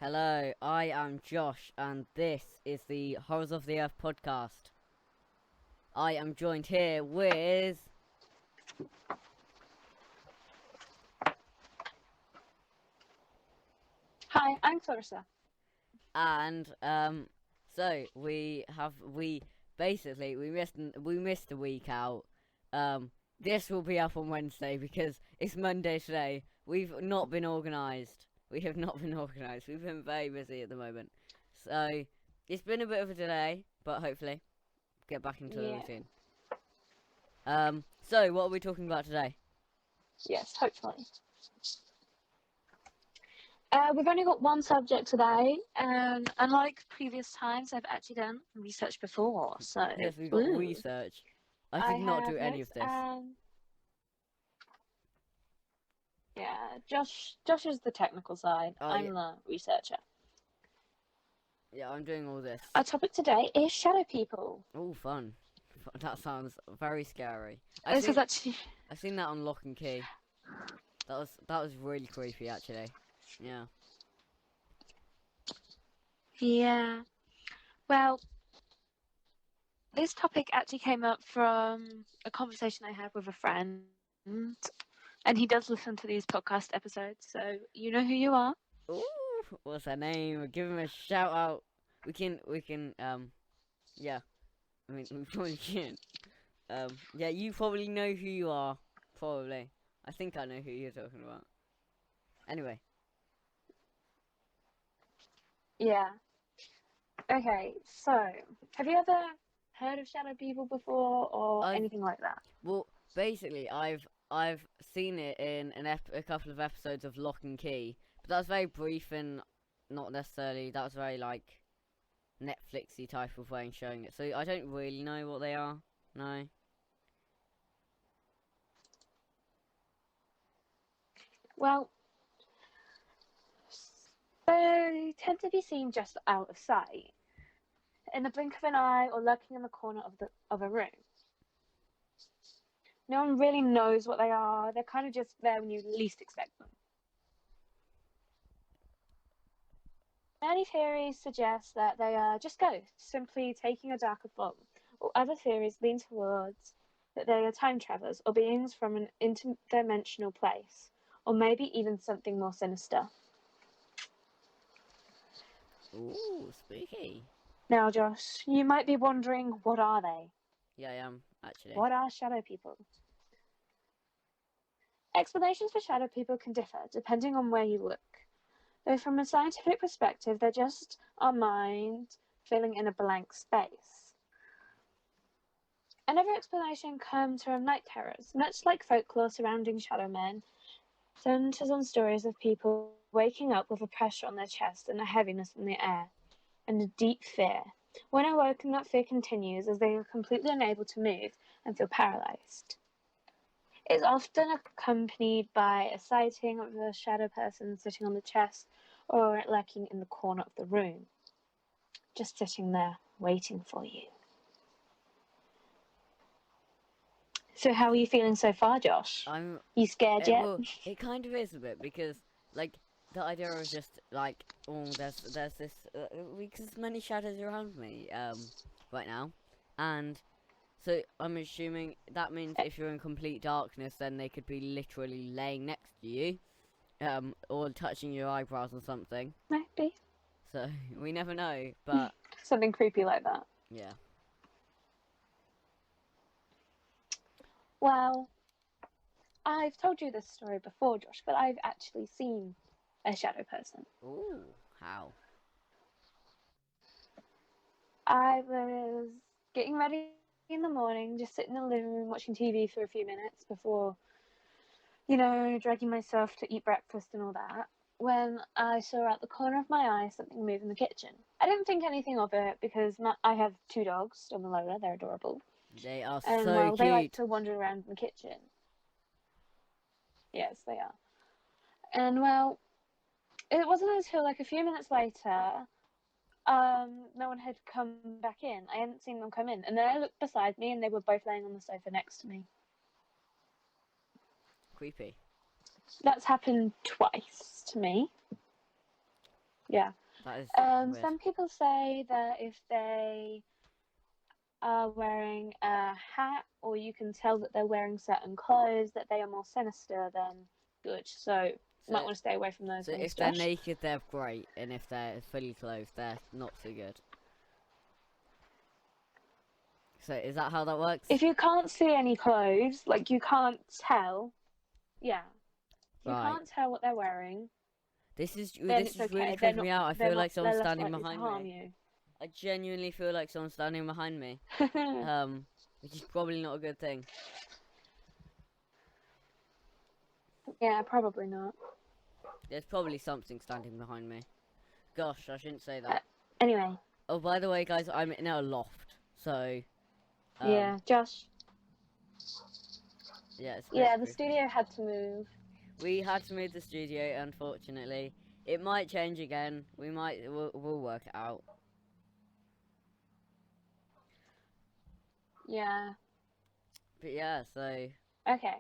Hello, I am Josh, and this is the Horrors of the Earth podcast. I am joined here with... Hi, I'm Clarissa. And, so we missed a week out. This will be up on Wednesday because it's Monday today. We've not been organised. We have not been organised. We've been very busy at the moment. So, it's been a bit of a delay, but hopefully get back into the routine. So what are we talking about today? Yes, hopefully. We've only got one subject today, and unlike previous times, I've actually done research before. So yes, we've got research. I did not do any of this. Yeah, Josh is the technical side. I'm the researcher. Yeah, I'm doing all this. Our topic today is shadow people. Oh, fun. That sounds very scary. I've seen that on Lock and Key. That was really creepy, actually. Yeah. Yeah. Well, this topic actually came up from a conversation I had with a friend, and he does listen to these podcast episodes, so you know who you are. Ooh, what's her name? Give him a shout out. We can, yeah. I mean, we probably can. Yeah, you probably know who you are. Probably. I think I know who you're talking about. Anyway. Yeah. Okay, so, have you ever heard of shadow people before, or anything like that? Well, basically, I've seen it in a couple of episodes of Lock and Key, but that was very brief and not necessarily, that was very, like, Netflixy type of way of showing it, so I don't really know what they are, no. Well, they tend to be seen just out of sight, in the blink of an eye or lurking in the corner of a room. No one really knows what they are. They're kind of just there when you least expect them. Many theories suggest that they are just ghosts, simply taking a darker form, or other theories lean towards that they are time travelers or beings from an interdimensional place, or maybe even something more sinister. Ooh, spooky. Now, Josh, you might be wondering, what are they? Yeah, I am, actually. What are shadow people? Explanations for shadow people can differ depending on where you look. Though from a scientific perspective, they're just our mind filling in a blank space. Another explanation comes from night terrors. Much like folklore surrounding shadow men, centers on stories of people waking up with a pressure on their chest and a heaviness in the air, and a deep fear. When awoken, that fear continues as they are completely unable to move and feel paralyzed. It's often accompanied by a sighting of a shadow person sitting on the chest or lurking in the corner of the room, just sitting there waiting for you. So how are you feeling so far, Josh? You scared yet? Well, it kind of is a bit, because, like, the idea of just, like, oh, there's this, because many shadows around me, right now, and so I'm assuming that means if you're in complete darkness, then they could be literally laying next to you, or touching your eyebrows or something. Maybe. So, we never know, but... Something creepy like that. Yeah. Well, I've told you this story before, Josh, but I've actually seen a shadow person. Ooh, how? I was getting ready in the morning, just sitting in the living room watching TV for a few minutes before, dragging myself to eat breakfast and all that, when I saw out the corner of my eye something move in the kitchen. I didn't think anything of it because I have 2 dogs on the lower, they're adorable. They are And so well, they like cute. to wander around in the kitchen. Yes, they are. And well, it wasn't until like a few minutes later, no one had come back in. I hadn't seen them come in, and then I looked beside me, and they were both laying on the sofa next to me. Creepy. That's happened twice to me. Yeah. That is weird. Some people say that if they are wearing a hat, or you can tell that they're wearing certain clothes, that they are more sinister than good. So you might want to stay away from those So ones, if they're Josh. naked, they're great, and if they're fully clothed, they're not so good. So is that how that works? If you can't see any clothes, like you can't tell, yeah, you Right. can't tell what they're wearing. This is Then this it's is okay. really They're creeping me not- out. I they're feel not- like someone's they're less standing likely to behind harm me. I genuinely feel like someone's standing behind me. you. Which is probably not a good thing. Yeah, probably not. There's probably something standing behind me. Gosh, I shouldn't say that. Anyway, Oh, by the way, guys, I'm in a loft, so. yeah, Josh. Yeah, it's Yeah, the creepy. studio had to move. We had to move the studio, unfortunately. It might change again. We'll work it out. Yeah. But yeah, so. Okay.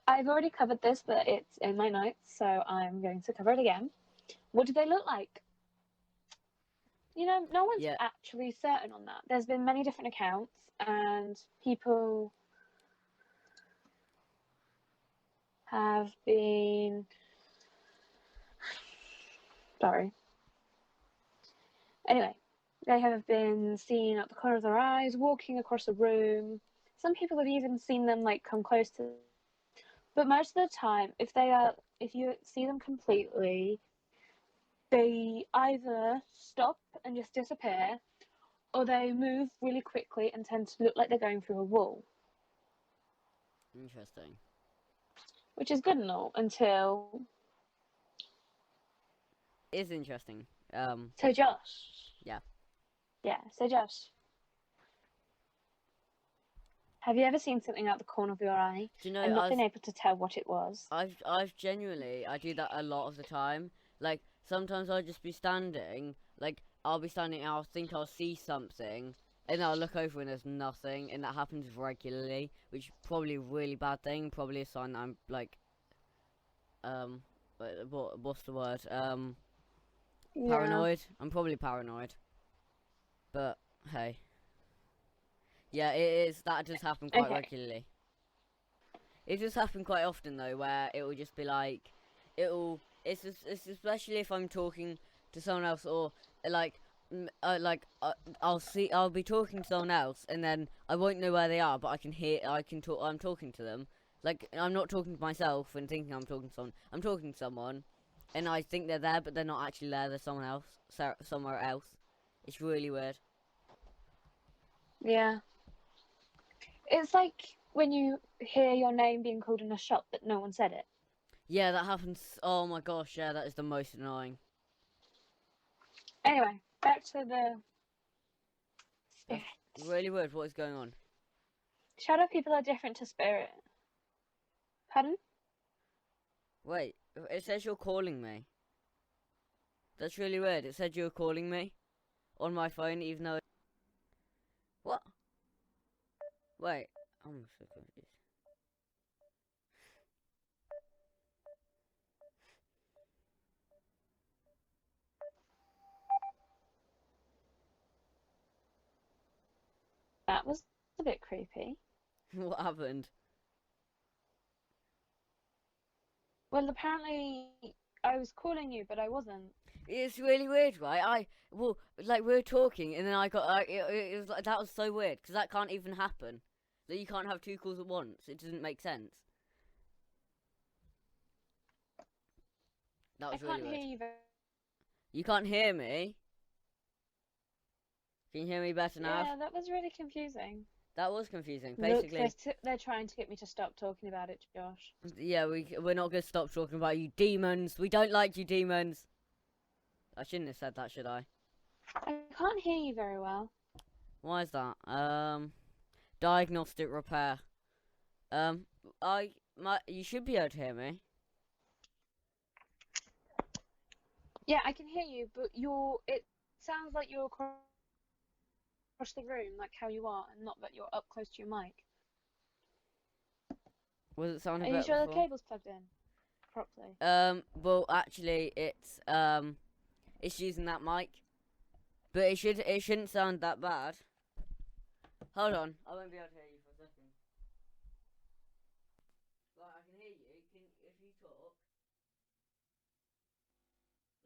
I've already covered this, but it's in my notes, so I'm going to cover it again. What do they look like? You know, no one's Yeah. actually certain on that. There's been many different accounts, and people have been... Sorry. Anyway, they have been seen at the corner of their eyes, walking across a room. Some people have even seen them like come close to. But most of the time, if you see them completely, they either stop and just disappear, or they move really quickly and tend to look like they're going through a wall. Interesting. Which is good and all until. It's interesting. So Josh. Yeah. Yeah. So Josh. Have you ever seen something out the corner of your eye Do you know, and not been able to tell what it was? I've genuinely, I do that a lot of the time. Like, sometimes I'll just be standing, like, I'll be standing and I'll think I'll see something, and I'll look over and there's nothing, and that happens regularly, which is probably a really bad thing, probably a sign that I'm, like, what's the word? Paranoid? I'm probably paranoid. But, hey. Yeah, it is, that does happen quite regularly. It does happen quite often though, where it will just be like, it's especially if I'm talking to someone else, or I'll be talking to someone else, and then I won't know where they are, but I'm talking to them. Like, I'm not talking to myself and thinking I'm talking to someone. I'm talking to someone, and I think they're there, but they're not actually there. They're someone else, somewhere else. It's really weird. Yeah. It's like when you hear your name being called in a shop, but no one said it. Yeah, that happens. Oh my gosh, yeah, that is the most annoying. Anyway, back to the spirits. Really weird. What is going on? Shadow people are different to spirit. Pardon? Wait, it says you're calling me. That's really weird. It said you were calling me on my phone, even though. What? Wait, I'm so confused. That was a bit creepy. What happened? Well, apparently I was calling you, but I wasn't. It's really weird, right? We were talking, and then I got. It was like, that was so weird, because that can't even happen. That you can't have two calls at once. It doesn't make sense. That was really weird. I can't hear you. You can't hear me? Can you hear me better now? Yeah, that was really confusing. That was confusing. Basically, look, they're trying to get me to stop talking about it, Josh. Yeah, we're not gonna stop talking about you demons. We don't like you demons. I shouldn't have said that, should I? I can't hear you very well. Why is that? Diagnostic repair. You should be able to hear me. Yeah, I can hear you, but it sounds like you're across the room, like how you are, and not that you're up close to your mic. Was it sounding Are you better sure the before? cable's plugged in properly? Well, actually, it's using that mic, but it shouldn't sound that bad. Hold on, I won't be able to hear you for a second. Right, I can hear you. If you talk.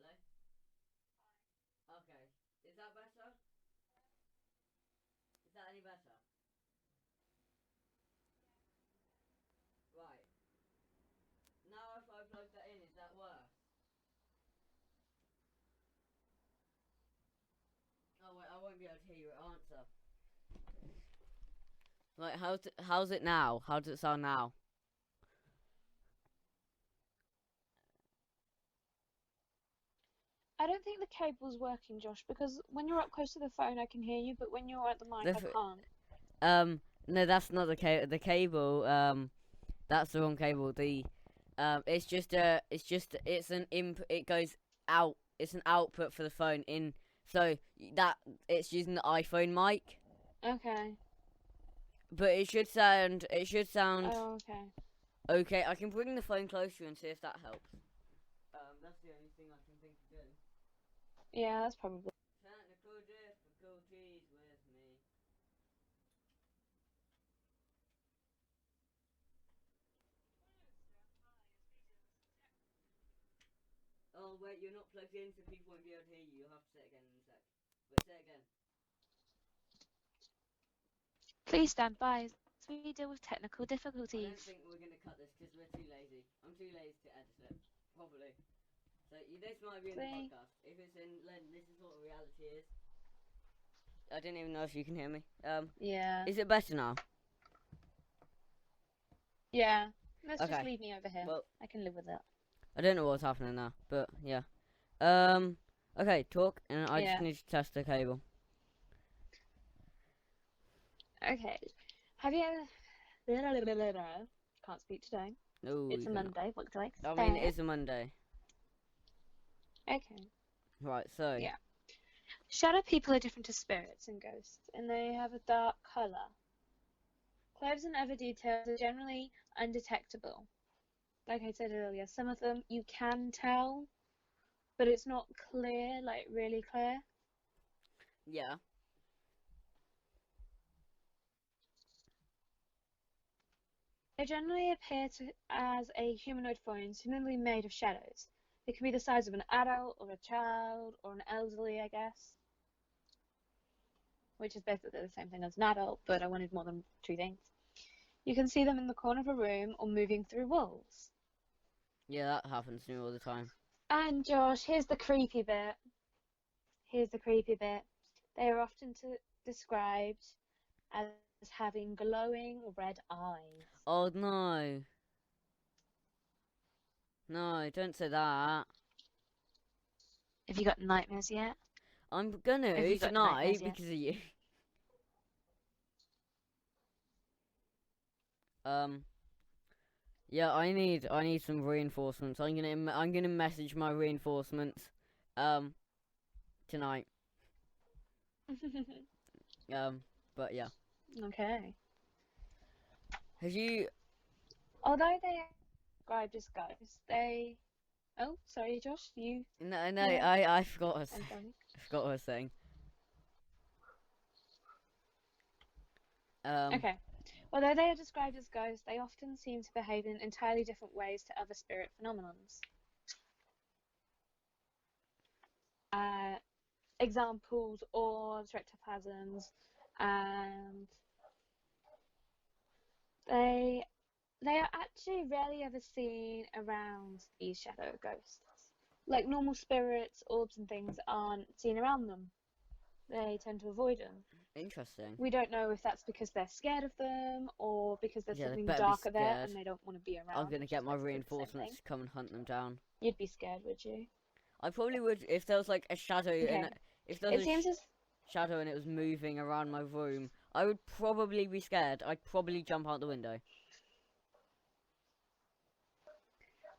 Hello? Okay. Is that better? Is that any better? Right. Now if I plug that in, is that worse? Oh wait, I won't be able to hear your answer. Like, how's it now? How does it sound now? I don't think the cable's working, Josh, because when you're up close to the phone, I can hear you, but when you're at the mic, I can't. No, that's not the cable. The cable, that's the wrong cable. It's an input. It goes out. It's an output for the phone in. So that it's using the iPhone mic. Okay. But it should sound. Oh, okay. Okay, I can bring the phone closer and see if that helps. That's the only thing I can think of doing. Yeah, that's probably. Technical difficulties with me. Oh wait, you're not plugged in, so people won't be able to hear you. You'll have to say it again in a sec. Wait, say it again. Please stand by as we deal with technical I don't difficulties. think we're gonna cut this because we're too lazy. I'm too lazy to edit it properly. So this might be in the podcast. If it's in, this is what reality is. I don't even know if you can hear me. Yeah. Is it better now? Yeah. Let's Okay. just leave me over here. Well, I can live with it. I don't know what's happening now, but yeah. Okay, talk, and I just need to test the cable. Okay. Have you can't speak today. No, It's a Monday. What do I expect? I mean, it is a Monday. Okay. Right, so. Yeah. Shadow people are different to spirits and ghosts, and they have a dark colour. Clothes and other details are generally undetectable. Like I said earlier, some of them you can tell, but it's not clear, like really clear. Yeah. They generally appear as a humanoid form, seemingly made of shadows. They can be the size of an adult, or a child, or an elderly, I guess. Which is basically the same thing as an adult, but I wanted more than two things. You can see them in the corner of a room or moving through walls. Yeah, that happens to me all the time. And Josh, here's the creepy bit. They are often described as having glowing red eyes. Oh no. No, don't say that. Have you got nightmares yet? I'm gonna tonight because of you. Yeah, I need some reinforcements. I'm gonna message my reinforcements, tonight. But yeah. Okay. Have you? Although they are described as ghosts, they. Oh, sorry, Josh. You. No, Yeah. I forgot what I forgot what I was saying. Okay. Although they are described as ghosts, they often seem to behave in entirely different ways to other spirit phenomenons. Examples: orbs, rectoplasms, and they are actually rarely ever seen around these shadow ghosts. Like normal spirits, orbs and things aren't seen around them. They tend to avoid them. Interesting. We don't know if that's because they're scared of them or because there's something darker there and they don't want to be around. I'm gonna get my reinforcements to come and hunt them down. You'd be scared, would you? I probably would if there was like a shadow if there It was seems as shadow and it was moving around my room, I would probably be scared. I'd probably jump out the window.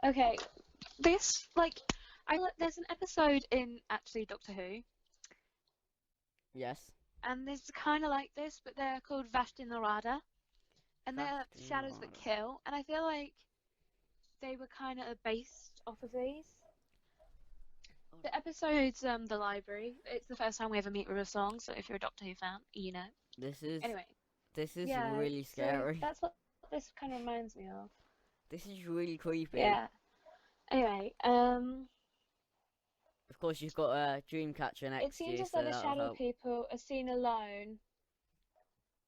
okay. This there's an episode in actually Doctor Who, Yes. and there's kind of like this, but they're called Vashti Narada, and they're shadows that kill. And I feel like they were kind of based off of these. The episode's the library. It's the first time we ever meet River Song, so if you're a Doctor Who fan, you know. This is Yeah, really so scary. that's what this kind of reminds me of. This is really creepy. Yeah. Anyway, Of course, you've got a Dreamcatcher next it to seems you, as so though the that'll shadow help. people are seen alone.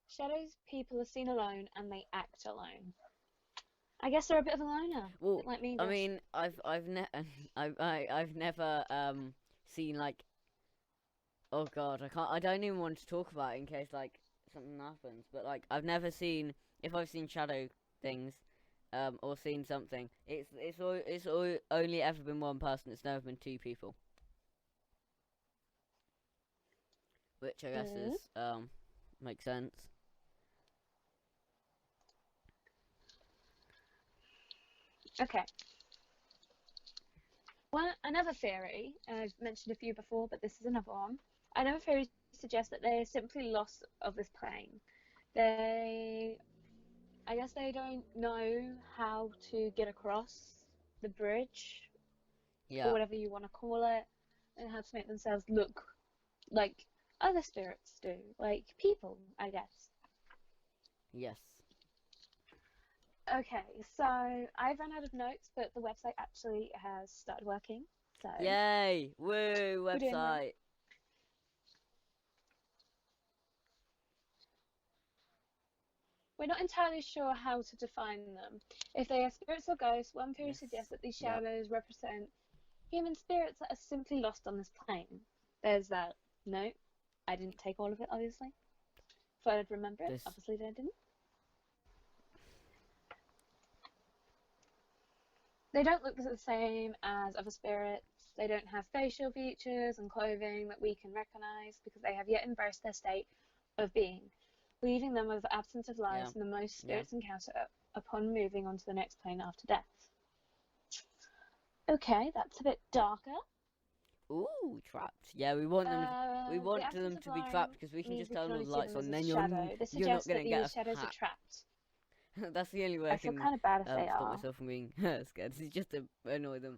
Shadows people are seen alone, and they act alone. I guess they're a bit of a loner, Well, like me. I Josh. mean, I've never seen like, oh god, I don't even want to talk about it in case like something happens. But like, I've never seen, if I've seen shadow things, or seen something, it's only ever been one person. It's never been two people. Which I guess is makes sense. Okay. Well, another theory, and I've mentioned a few before, but this is another one. Another theory suggests that they are simply lost of this plane. I guess they don't know how to get across the bridge, or whatever you want to call it, and how to make themselves look like other spirits do, like people, I guess. Yes. Okay, so I've run out of notes, but the website actually has started working. So Yay! Woo! we're doing well. Website. We're not entirely sure how to define them. If they are spirits or ghosts, one theory suggests that these shadows represent human spirits that are simply lost on this plane. There's that. No, I didn't take all of it, obviously. Thought I'd remember it. Obviously, I didn't. They don't look the same as other spirits. They don't have facial features and clothing that we can recognize because they have yet embraced their state of being, leaving them with the absence of lives and the most spirits encounter upon moving on to the next plane after death. Okay, that's a bit darker. Ooh, trapped. Yeah, we want them. We want them to be trapped because we can just turn all the lights on. Then you're not gonna get a shadows are trapped. That's the only way I feel can kind of bad if they stop are. myself from being scared. It's just to annoy them.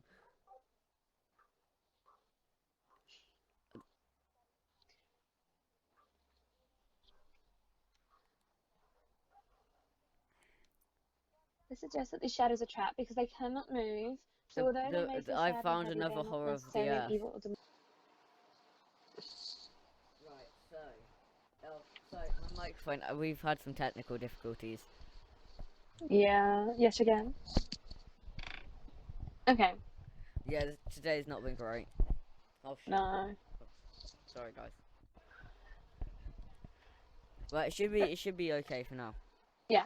This suggests that these shadows are trapped because they cannot move. So although they may feel sad I found and heavy, another they're horror not of the earth. evil or demonic. Right, so my microphone. We've had some technical difficulties. Yeah, yet again. Okay. Yeah, today's not been great. Oh shit. No. Sorry, guys. Well, it should be okay for now. Yeah.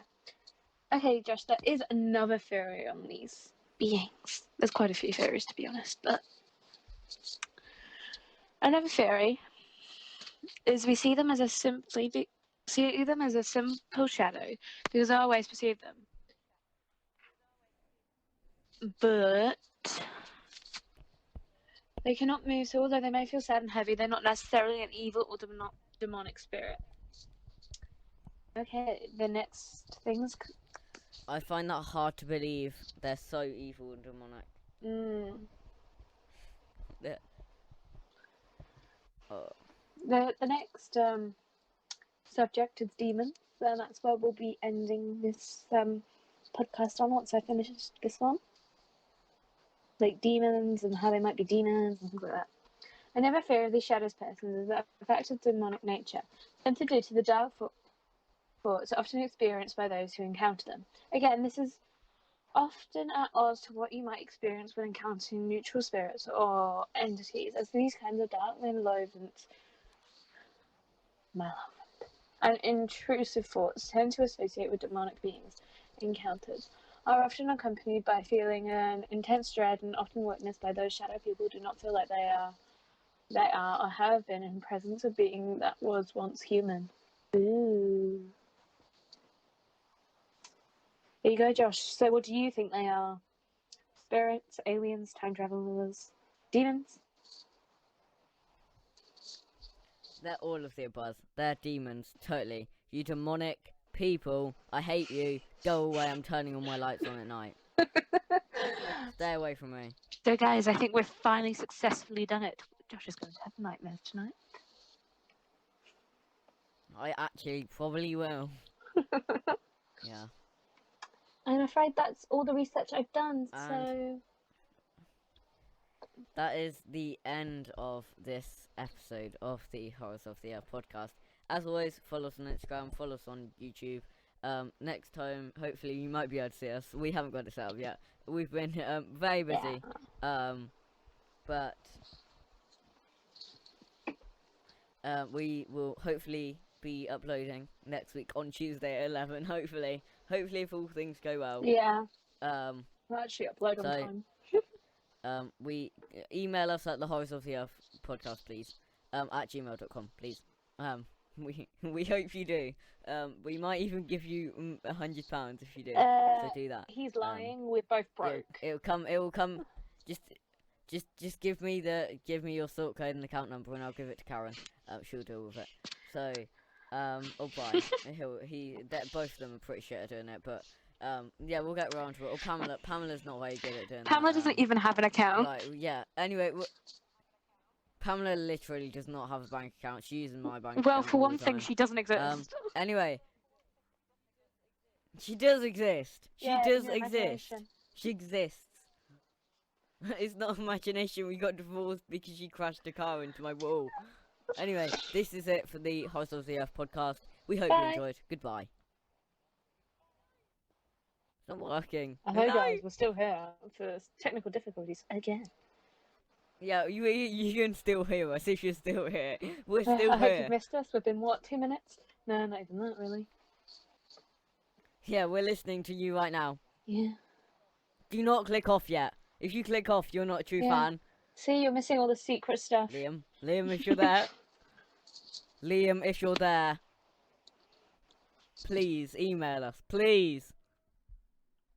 Okay, Josh, there is another theory on these beings. There's quite a few theories, to be honest, but another theory is we see them as a simple shadow because I always perceive them. But they cannot move, so although they may feel sad and heavy, they're not necessarily an evil or demonic spirit. Okay, the next things. I find that hard to believe. They're so evil and demonic. The next subject is demons, and that's where we'll be ending this podcast on once I finish this one. Like demons and how they might be demons and things like that. Another fear of these shadows persons is that the fact of demonic nature, something due to the dark thoughts often experienced by those who encounter them. Again, this is often at odds to what you might experience when encountering neutral spirits or entities, as these kinds of dark, malevolent, and intrusive thoughts tend to associate with demonic beings. Encounters are often accompanied by feeling an intense dread and often witnessed by those shadow people who do not feel like they are They are or have been in presence of being that was once human. Ooh. There you go, Josh. So what do you think they are? Spirits, aliens, time travelers, demons? They're all of the above. They're demons, totally. You demonic people, I hate you. Go away, I'm turning all my lights on at night. Stay away from me. So guys, I think we've finally successfully done it. Josh is going to have nightmares tonight. I actually probably will. Yeah. I'm afraid that's all the research I've done, And so... that is the end of this episode of the Horrors of the Earth podcast. As always, follow us on Instagram, follow us on YouTube. Next time, hopefully you might be able to see us. We haven't got it set up yet. We've been very busy. Yeah. But we will hopefully be uploading next week on Tuesday at 11, hopefully if all things go well. Yeah. We'll actually upload on time. We email us at the Horrors of the Earth podcast, please, at gmail.com, please. We hope you do. We might even give you £100 if you do. So do that. He's lying. We're both broke. It will come. Just give me your sort code and account number, and I'll give it to Karen. She'll deal with it. So, or Brian. Both of them are pretty shit at doing it, but yeah, we'll get around to it. Or Pamela. Pamela's not very good at doing Pamela that. doesn't even have an account. Yeah. Anyway, Pamela literally does not have a bank account. She's using my bank account. Well, for all one the thing, time. she doesn't exist. Anyway, she does exist. She does exist. She exists. It's not imagination. We got divorced because she crashed a car into my wall. Anyway, this is it for the Horrors of the Earth podcast. We hope you enjoyed. Goodbye. It's not working. I know, guys, we're still here for technical difficulties again. Yeah, you can still hear us if you're still here. We're still here. I hope you've missed us. We've been, what, 2 minutes? No, not even that, really. Yeah, we're listening to you right now. Yeah. Do not click off yet. If you click off, you're not a true fan. See, you're missing all the secret stuff. Liam, if you're there. Liam, if you're there. Please, email us. Please.